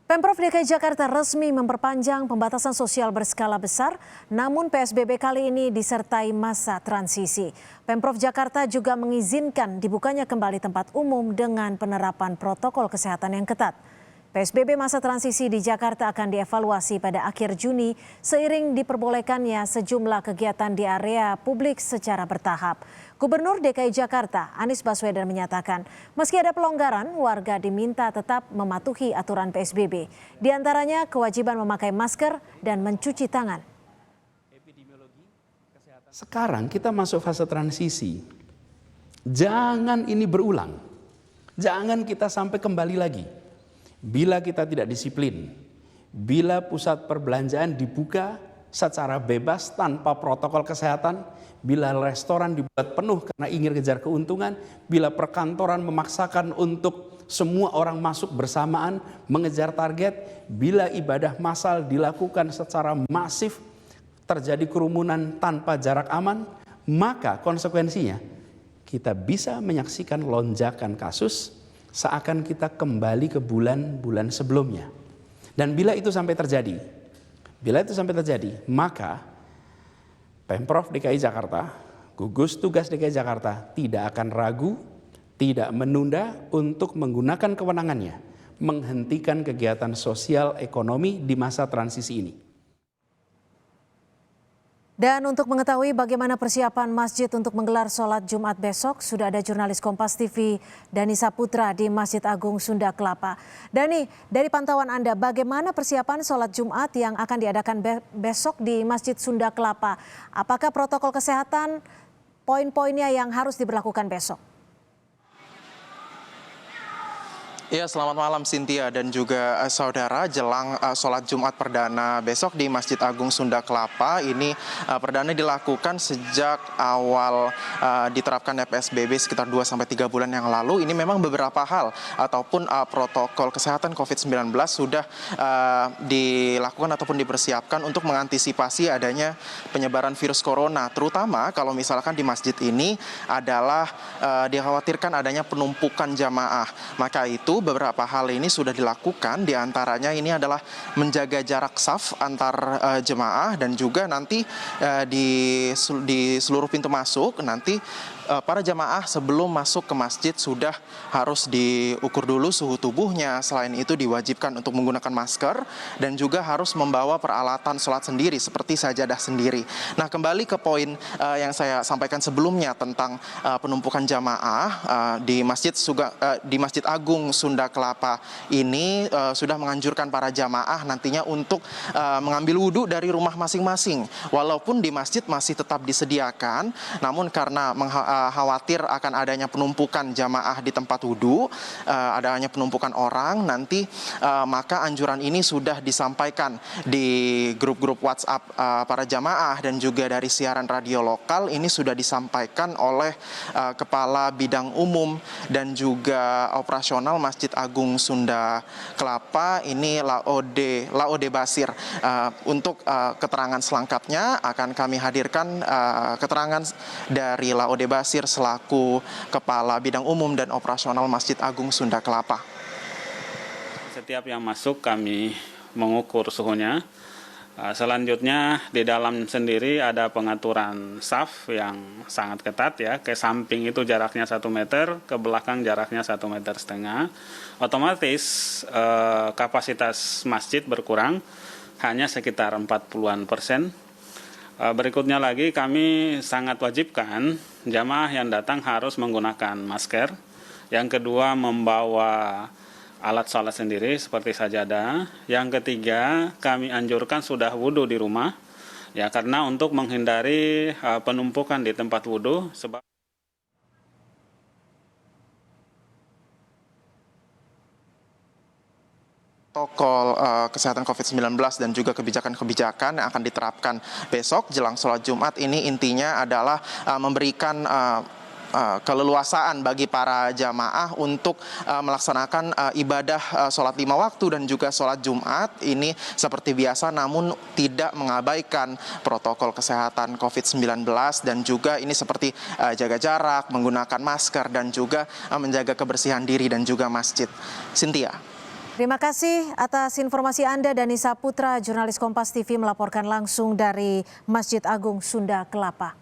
Pemprov DKI Jakarta resmi memperpanjang pembatasan sosial berskala besar, namun PSBB kali ini disertai masa transisi. Pemprov Jakarta juga mengizinkan dibukanya kembali tempat umum dengan penerapan protokol kesehatan yang ketat. PSBB masa transisi di Jakarta akan dievaluasi pada akhir Juni seiring diperbolehkannya sejumlah kegiatan di area publik secara bertahap. Gubernur DKI Jakarta Anies Baswedan menyatakan, meski ada pelonggaran, warga diminta tetap mematuhi aturan PSBB. Di antaranya kewajiban memakai masker dan mencuci tangan. Sekarang kita masuk fase transisi. Jangan ini berulang. Jangan kita sampai kembali lagi. Bila kita tidak disiplin, bila pusat perbelanjaan dibuka secara bebas tanpa protokol kesehatan, bila restoran dibuat penuh karena ingin kejar keuntungan, bila perkantoran memaksakan untuk semua orang masuk bersamaan mengejar target, bila ibadah massal dilakukan secara masif, terjadi kerumunan tanpa jarak aman, maka konsekuensinya kita bisa menyaksikan lonjakan kasus seakan kita kembali ke bulan-bulan sebelumnya. Dan bila itu sampai terjadi, maka Pemprov DKI Jakarta, gugus tugas DKI Jakarta tidak akan ragu, tidak menunda untuk menggunakan kewenangannya, menghentikan kegiatan sosial ekonomi di masa transisi ini. Dan untuk mengetahui bagaimana persiapan masjid untuk menggelar sholat Jumat besok, sudah ada jurnalis Kompas TV Dani Saputra di Masjid Agung Sunda Kelapa. Dani, dari pantauan Anda, bagaimana persiapan sholat Jumat yang akan diadakan besok di Masjid Sunda Kelapa? Apakah protokol kesehatan, poin-poinnya yang harus diberlakukan besok? Ya, selamat malam Cynthia dan juga saudara. Jelang sholat Jumat perdana besok di Masjid Agung Sunda Kelapa, ini perdana dilakukan sejak awal diterapkan PSBB sekitar 2-3 bulan yang lalu. Ini memang beberapa hal ataupun protokol kesehatan COVID-19 sudah dilakukan ataupun dipersiapkan untuk mengantisipasi adanya penyebaran virus corona. Terutama kalau misalkan di masjid ini adalah dikhawatirkan adanya penumpukan jamaah. Maka itu beberapa hal ini sudah dilakukan, diantaranya ini adalah menjaga jarak saf antar jemaah dan juga nanti di seluruh pintu masuk nanti para jemaah sebelum masuk ke masjid sudah harus diukur dulu suhu tubuhnya. Selain itu diwajibkan untuk menggunakan masker dan juga harus membawa peralatan sholat sendiri seperti sajadah sendiri. Nah, kembali ke poin yang saya sampaikan sebelumnya tentang penumpukan jamaah di Masjid Agung Sunda Kelapa ini sudah menganjurkan para jamaah nantinya untuk mengambil wudhu dari rumah masing-masing. Walaupun di masjid masih tetap disediakan, namun karena khawatir akan adanya penumpukan jamaah di tempat wudhu, adanya penumpukan orang nanti, maka anjuran ini sudah disampaikan di grup-grup WhatsApp para jamaah dan juga dari siaran radio lokal. Ini sudah disampaikan oleh Kepala Bidang Umum dan juga Operasional Masjid Agung Sunda Kelapa, ini Laode Basir. Untuk keterangan selengkapnya akan kami hadirkan keterangan dari Laode Basir selaku Kepala Bidang Umum dan Operasional Masjid Agung Sunda Kelapa. Setiap yang masuk kami mengukur suhunya. Selanjutnya di dalam sendiri ada pengaturan saf yang sangat ketat ya. Ke samping itu jaraknya 1 meter, ke belakang jaraknya 1,5 meter. Otomatis kapasitas masjid berkurang hanya sekitar 40%. Berikutnya lagi kami sangat wajibkan jamaah yang datang harus menggunakan masker. Yang kedua membawa alat sholat sendiri seperti sajadah. Yang ketiga kami anjurkan sudah wudhu di rumah ya, karena untuk menghindari penumpukan di tempat wudhu. Protokol kesehatan COVID-19 dan juga kebijakan-kebijakan yang akan diterapkan besok jelang sholat Jumat ini intinya adalah memberikan keleluasaan bagi para jamaah untuk melaksanakan ibadah sholat 5 waktu dan juga sholat Jumat ini seperti biasa, namun tidak mengabaikan protokol kesehatan COVID-19 dan juga ini seperti jaga jarak, menggunakan masker dan juga menjaga kebersihan diri dan juga masjid. Cynthia. Terima kasih atas informasi Anda, Dani Saputra, jurnalis Kompas TV melaporkan langsung dari Masjid Agung Sunda Kelapa.